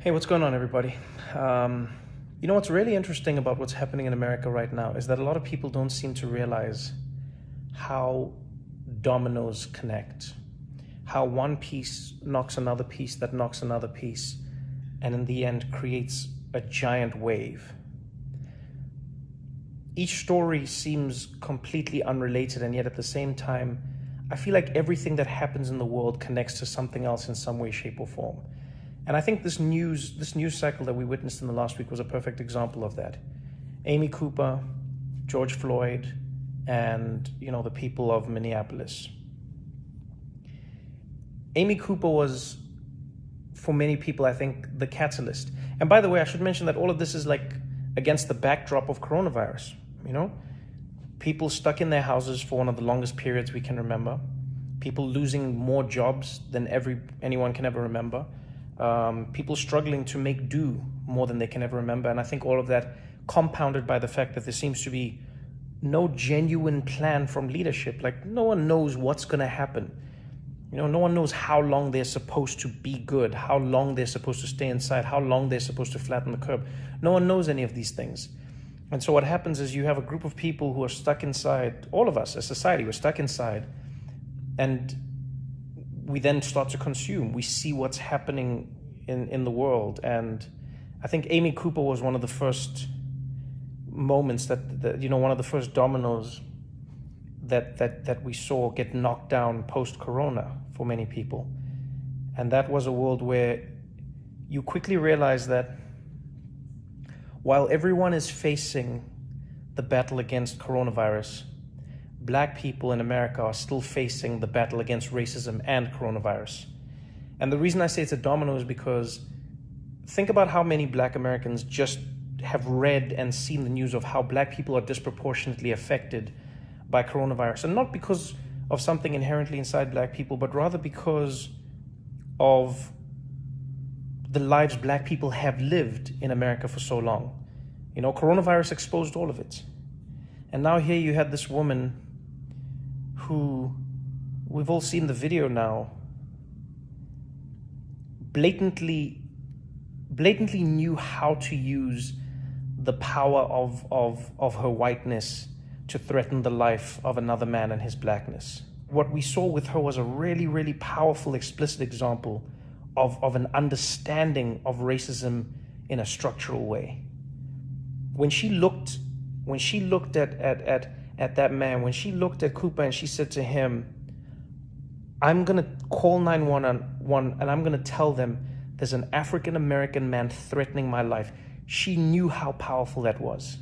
Hey, what's going on, everybody? What's really interesting about what's happening in America right now is that a lot of people don't seem to realize how dominoes connect, how one piece knocks another piece that knocks another piece, and in the end creates a giant wave. Each story seems completely unrelated, and yet at the same time, I feel like everything that happens in the world connects to something else in some way, shape, or form. And I think this news cycle that we witnessed in the last week was a perfect example of that. Amy Cooper, George Floyd, and the people of Minneapolis. Amy Cooper was, for many people, I think, the catalyst. And by the way, I should mention that all of this is like against the backdrop of coronavirus. People stuck in their houses for one of the longest periods we can remember. People losing more jobs than anyone can ever remember. People struggling to make do more than they can ever remember. And I think all of that compounded by the fact that there seems to be no genuine plan from leadership. Like, no one knows what's going to happen. No one knows how long they're supposed to be good, how long they're supposed to stay inside, how long they're supposed to flatten the curve. No one knows any of these things. And so what happens is you have a group of people who are stuck inside. All of us as society, we're stuck inside. And we then start to consume. We see what's happening in the world. And I think Amy Cooper was one of the first moments that one of the first dominoes that we saw get knocked down post-corona for many people. And that was a world where you quickly realize that while everyone is facing the battle against coronavirus, Black people in America are still facing the battle against racism and coronavirus. And the reason I say it's a domino is because think about how many Black Americans just have read and seen the news of how Black people are disproportionately affected by coronavirus. And not because of something inherently inside Black people, but rather because of the lives Black people have lived in America for so long. Coronavirus exposed all of it. And now here you had this woman who, we've all seen the video now, blatantly knew how to use the power of her whiteness to threaten the life of another man and his Blackness. What we saw with her was a really, really powerful, explicit example of an understanding of racism in a structural way. When she looked at that man, when she looked at Cooper and she said to him, I'm going to call 911 and I'm going to tell them there's an African-American man threatening my life. She knew how powerful that was.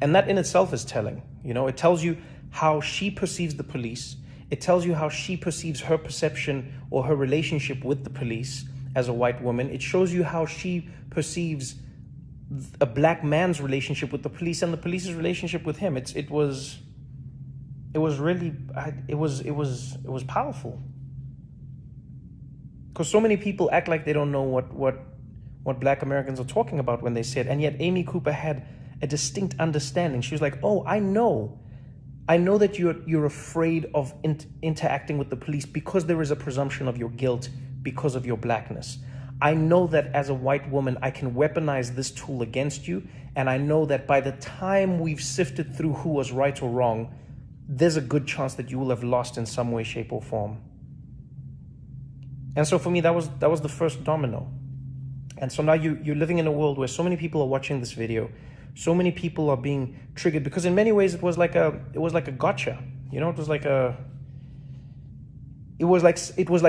And that in itself is telling. It tells you how she perceives the police. It tells you how she perceives her perception or her relationship with the police as a white woman. It shows you how she perceives a Black man's relationship with the police and the police's relationship with him. It was powerful. Because so many people act like they don't know what Black Americans are talking about when they say it, and yet Amy Cooper had a distinct understanding. She was like, "Oh, I know that you're afraid of interacting with the police because there is a presumption of your guilt because of your Blackness. I know that as a white woman, I can weaponize this tool against you. And I know that by the time we've sifted through who was right or wrong, there's a good chance that you will have lost in some way, shape, or form." And so for me, that was the first domino. And so now you're living in a world where so many people are watching this video. So many people are being triggered because in many ways it was like a gotcha. It was like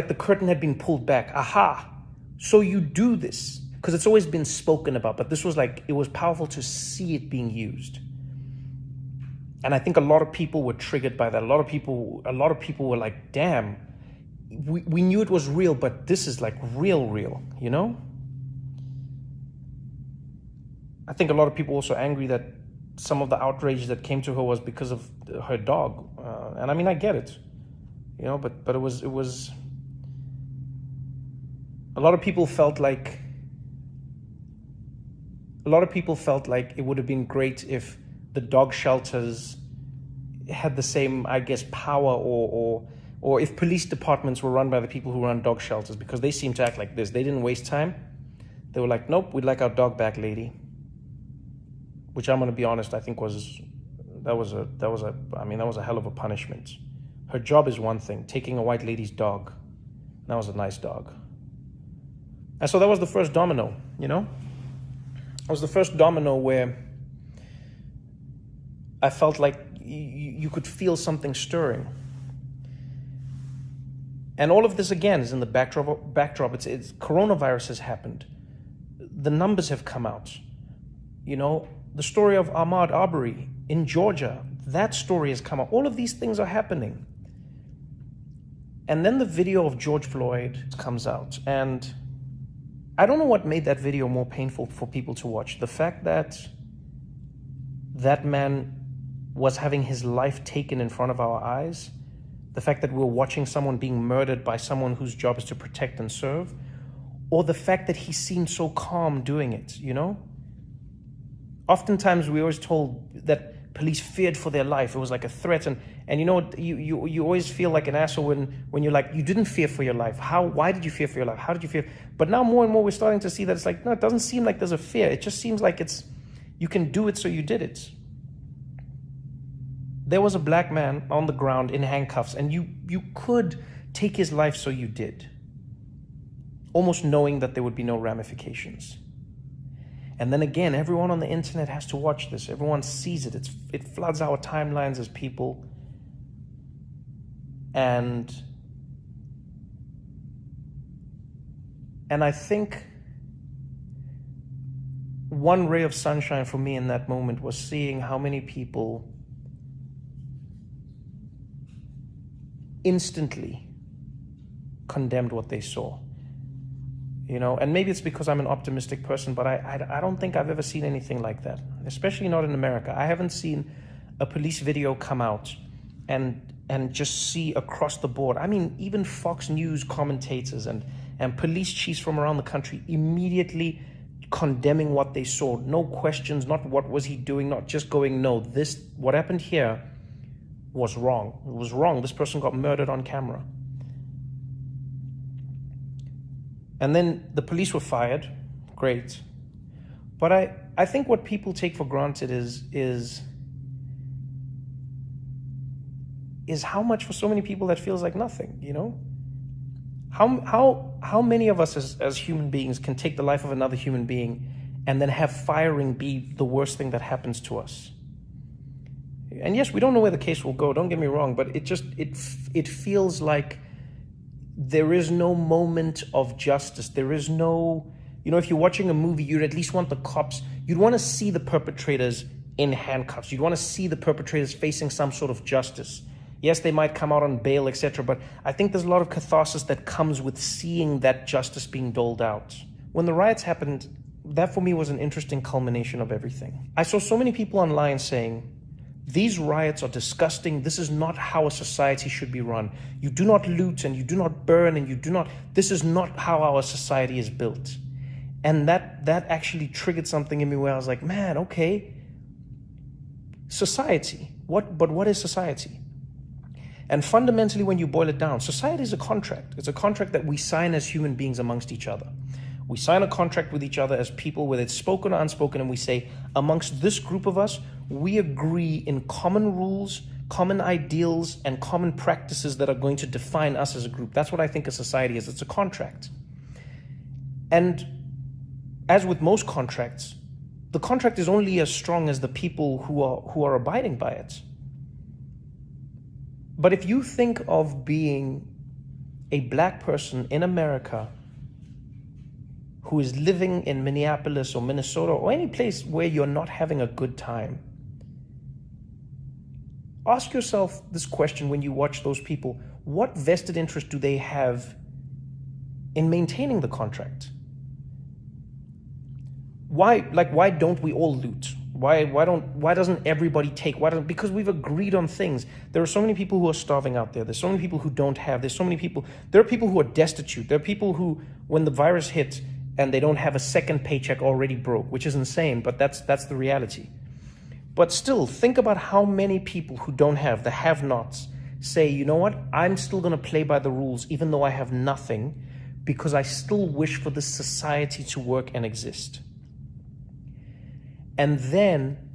the curtain had been pulled back. Aha. So you do this, because it's always been spoken about, but this was it was powerful to see it being used. And I think a lot of people were triggered by that. A lot of people were like, damn, we knew it was real, but this is like real, I think a lot of people also angry that some of the outrage that came to her was because of her dog. And I mean, I get it, but it was, a lot of people felt like it would have been great if the dog shelters had the same, I guess, power or Or if police departments were run by the people who run dog shelters, because they seem to act like this. They didn't waste time. They were like, nope, we'd like our dog back, lady. Which I'm going to be honest, I think that was a hell of a punishment. Her job is one thing, taking a white lady's dog. That was a nice dog. And so that was the first domino, you know? It was the first domino where I felt like you could feel something stirring. And all of this, again, is in the backdrop. It's coronavirus has happened. The numbers have come out. You know, the story of Ahmaud Arbery in Georgia, that story has come out. All of these things are happening. And then the video of George Floyd comes out. And I don't know what made that video more painful for people to watch. The fact that that man was having his life taken in front of our eyes, the fact that we're watching someone being murdered by someone whose job is to protect and serve, or the fact that he seemed so calm doing it, you know? Oftentimes we always told that police feared for their life. It was like a threat. And you know, you always feel like an asshole when you're like, you didn't fear for your life. Why did you fear for your life? How did you fear? But now more and more we're starting to see that it's like, no, it doesn't seem like there's a fear. It just seems like you can do it, so you did it. There was a black man on the ground in handcuffs, and you could take his life, so you did. Almost knowing that there would be no ramifications. And then again, everyone on the internet has to watch this. Everyone sees it. It floods our timelines as people. And I think one ray of sunshine for me in that moment was seeing how many people instantly condemned what they saw. You know, and maybe it's because I'm an optimistic person, but I don't think I've ever seen anything like that, especially not in America. I haven't seen a police video come out and just see across the board. I mean, even Fox News commentators and police chiefs from around the country immediately condemning what they saw. No questions, not what was he doing, not just going, no, what happened here was wrong. It was wrong. This person got murdered on camera. And then the police were fired. Great. But I think what people take for granted is how much for so many people that feels like nothing, you know? How many of us as human beings can take the life of another human being and then have firing be the worst thing that happens to us? And yes, we don't know where the case will go, don't get me wrong, but it feels like there is no moment of justice. There is no, you know, if you're watching a movie, you'd at least want the cops, you'd want to see the perpetrators in handcuffs. You'd want to see the perpetrators facing some sort of justice. Yes, they might come out on bail, etc., but I think there's a lot of catharsis that comes with seeing that justice being doled out. When the riots happened, that for me was an interesting culmination of everything. I saw so many people online saying, these riots are disgusting. This is not how a society should be run. You do not loot and you do not burn and you do not, this is not how our society is built. And that actually triggered something in me where I was like, man, okay, society, but what is society? And fundamentally, when you boil it down, society is a contract. It's a contract that we sign as human beings amongst each other. We sign a contract with each other as people, whether it's spoken or unspoken, and we say, amongst this group of us, we agree in common rules, common ideals, and common practices that are going to define us as a group. That's what I think a society is. It's a contract. And as with most contracts, the contract is only as strong as the people who are abiding by it. But if you think of being a black person in America who is living in Minneapolis or Minnesota or any place where you're not having a good time, ask yourself this question when you watch those people. What vested interest do they have in maintaining the contract? Why don't we all loot? Why doesn't everybody take? Because we've agreed on things. There are so many people who are starving out there. There's so many people who don't have. There are people who are destitute. There are people who, when the virus hit and they don't have a second paycheck, already broke, which is insane, but that's the reality. But still, think about how many people who don't have, the have-nots, say, you know what, I'm still going to play by the rules even though I have nothing, because I still wish for this society to work and exist. And then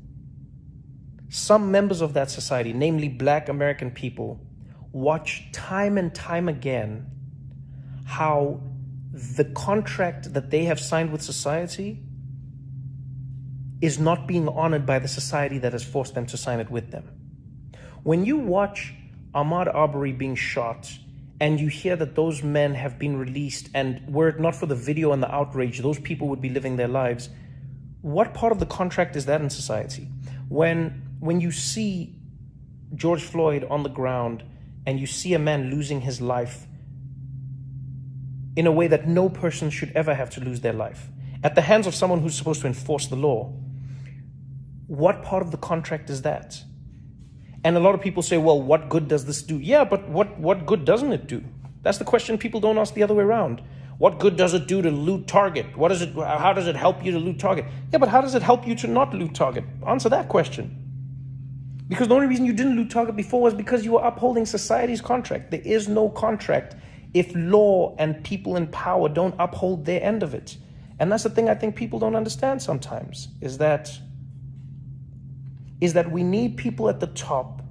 some members of that society, namely Black American people, watch time and time again how the contract that they have signed with society is not being honored by the society that has forced them to sign it with them. When you watch Ahmaud Arbery being shot and you hear that those men have been released, and were it not for the video and the outrage, those people would be living their lives, what part of the contract is that in society? When you see George Floyd on the ground and you see a man losing his life in a way that no person should ever have to lose their life, at the hands of someone who's supposed to enforce the law, what part of the contract is that? And a lot of people say, well, what good does this do? Yeah, but what good doesn't it do? That's the question people don't ask the other way around. What good does it do to loot Target? How does it help you to loot Target? Yeah, but how does it help you to not loot Target? Answer that question. Because the only reason you didn't loot Target before was because you were upholding society's contract. There is no contract if law and people in power don't uphold their end of it. And that's the thing I think people don't understand sometimes, is that we need people at the top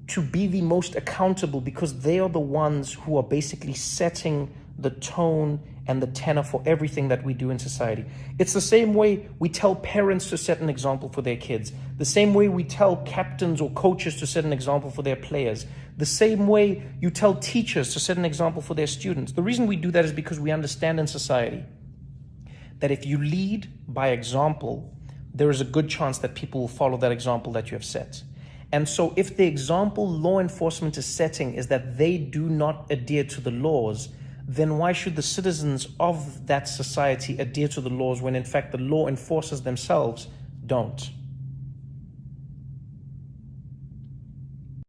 to be the most accountable, because they are the ones who are basically setting the tone and the tenor for everything that we do in society. It's the same way we tell parents to set an example for their kids, the same way we tell captains or coaches to set an example for their players, the same way you tell teachers to set an example for their students. The reason we do that is because we understand in society that if you lead by example, there is a good chance that people will follow that example that you have set. And so if the example law enforcement is setting is that they do not adhere to the laws, then why should the citizens of that society adhere to the laws when in fact the law enforcers themselves don't?